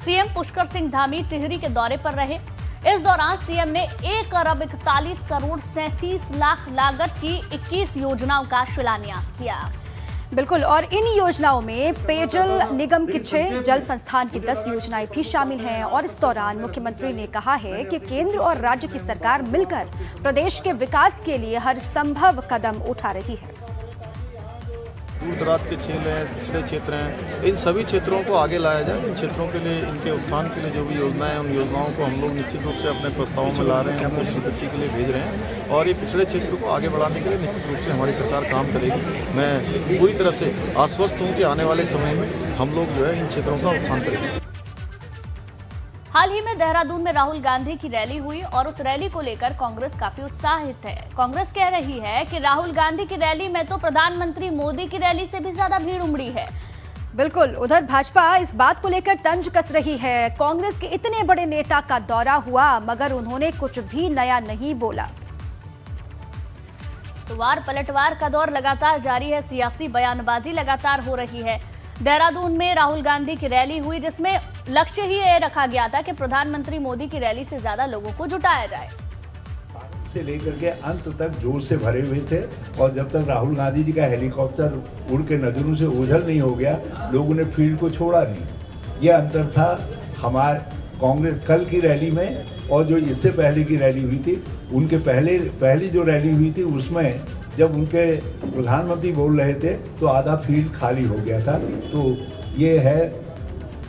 CM Pushkar Singh Dhami Tehri के दौरे पर रहे। इस दौरान सीएम ने 1 अरब 41 करोड़ 37 लाख लागत की 21 योजनाओं का शिलान्यास किया। बिल्कुल, और इन योजनाओं में पेयजल निगम की 6, जल संस्थान की 10 योजनाएं भी शामिल हैं। और इस दौरान मुख्यमंत्री ने कहा है कि केंद्र और राज्य की सरकार मिलकर प्रदेश के विकास के लिए हर संभव कदम उठा रही है। दूर दराज के क्षेत्र हैं, पिछड़े क्षेत्र हैं, इन सभी क्षेत्रों को आगे लाया जाए। इन क्षेत्रों के लिए, इनके उत्थान के लिए जो भी योजनाएं हैं, उन योजनाओं को हम लोग निश्चित रूप से अपने प्रस्तावों में ला रहे हैं, उनको स्वीकृति के लिए भेज रहे हैं। और ये पिछड़े क्षेत्र को आगे बढ़ाने के लिए निश्चित रूप से हमारी सरकार काम करेगी। मैं पूरी तरह से आश्वस्त हूँ कि आने वाले समय में हम लोग जो है इन क्षेत्रों का उत्थान करेंगे। हाल ही में देहरादून में राहुल गांधी की रैली हुई और उस रैली को लेकर कांग्रेस काफी उत्साहित है। कांग्रेस कह रही है कि राहुल गांधी की रैली में तो प्रधानमंत्री मोदी की रैली से भी ज्यादा भीड़ उमड़ी है। बिल्कुल, उधर भाजपा इस बात को लेकर तंज कस रही है। कांग्रेस के इतने बड़े नेता का दौरा हुआ मगर उन्होंने कुछ भी नया नहीं बोला। तो वार पलटवार का दौर लगातार जारी है, सियासी बयानबाजी लगातार हो रही है। देहरादून में राहुल गांधी की रैली हुई जिसमें लक्ष्य ही ये रखा गया था कि प्रधानमंत्री मोदी की रैली से ज्यादा लोगों को जुटाया जाए। से लेकर के अंत तक जोर से भरे हुए थे और जब तक राहुल गांधी जी का हेलीकॉप्टर उड़ के नजरों से ओझल नहीं हो गया, लोगों ने फील्ड को छोड़ा नहीं। यह अंतर था हमारे कांग्रेस कल की रैली में और जो इससे पहले की रैली हुई थी। उनके पहली जो रैली हुई थी उसमें जब उनके प्रधानमंत्री बोल रहे थे तो आधा फील्ड खाली हो गया था। तो ये है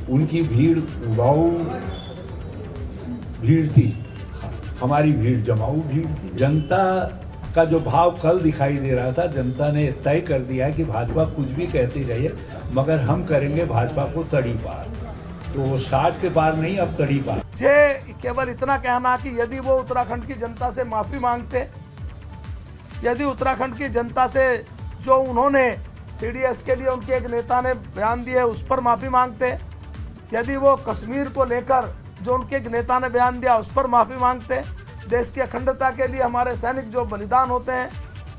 उनकी भीड़, उबाऊ भीड़ थी, हमारी भीड़ जमाऊ भीड़ थी। जनता का जो भाव कल दिखाई दे रहा था, जनता ने तय कर दिया है कि भाजपा कुछ भी कहती रहे मगर हम करेंगे भाजपा को तड़ी पार। तो 60 के पार नहीं, अब तड़ी पार। केवल इतना कहना कि यदि वो उत्तराखंड की जनता से माफी मांगते, यदि उत्तराखंड की जनता से जो उन्होंने सीडीएस के लिए उनके एक नेता ने बयान दिए उस पर माफी मांगते, यदि वो कश्मीर को लेकर जो उनके एक नेता ने बयान दिया उस पर माफी मांगते, देश की अखंडता के लिए हमारे सैनिक जो बलिदान होते हैं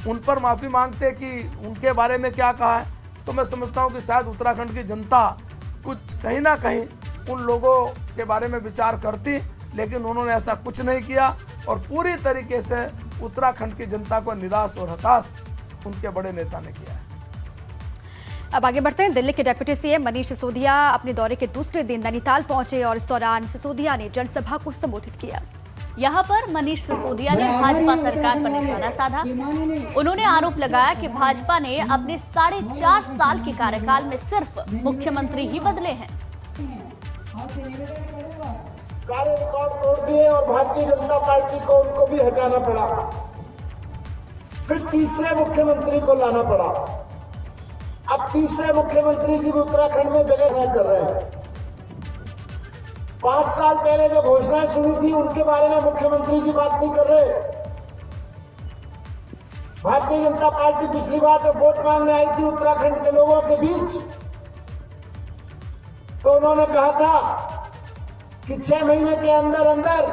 उन पर माफी मांगते कि उनके बारे में क्या कहा है, तो मैं समझता हूँ कि शायद उत्तराखंड की जनता कुछ कहीं ना कहीं उन लोगों के बारे में विचार करती। लेकिन उन्होंने ऐसा कुछ नहीं किया और पूरी तरीके से उत्तराखंड की जनता को निराश और हताश उनके बड़े नेता ने किया है। अब आगे बढ़ते हैं। दिल्ली के डिप्टी सीएम मनीष सिसोदिया अपने दौरे के दूसरे दिन नैनीताल पहुंचे और इस दौरान सिसोदिया ने जनसभा को संबोधित किया। यहाँ पर मनीष सिसोदिया ने भाजपा सरकार पर निशाना साधा। उन्होंने आरोप लगाया कि भाजपा ने अपने 4.5 साल के कार्यकाल में सिर्फ मुख्यमंत्री ही बदले हैं। सारे रिकॉर्ड तोड़ दिए और भारतीय जनता पार्टी को उनको भी हटाना पड़ा, फिर तीसरे मुख्यमंत्री को लाना पड़ा। अब तीसरे मुख्यमंत्री जी भी उत्तराखंड में जगह नहीं कर रहे हैं। 5 साल पहले जो घोषणाएं सुनी थी उनके बारे में मुख्यमंत्री जी बात नहीं कर रहे। भारतीय जनता पार्टी पिछली बार जब वोट मांगने आई थी उत्तराखंड के लोगों के बीच तो उन्होंने कहा था कि 6 महीने के अंदर अंदर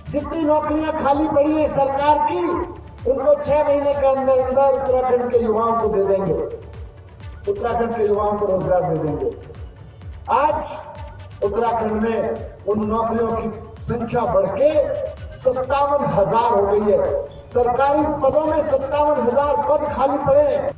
जितनी नौकरियां खाली पड़ी है सरकार की, उनको 6 महीने के अंदर अंदर उत्तराखंड के युवाओं को दे देंगे, उत्तराखंड के युवाओं को रोजगार दे देंगे। आज उत्तराखंड में उन नौकरियों की संख्या बढ़ के 57,000 हो गई है। सरकारी पदों में 57,000 पद खाली पड़े हैं।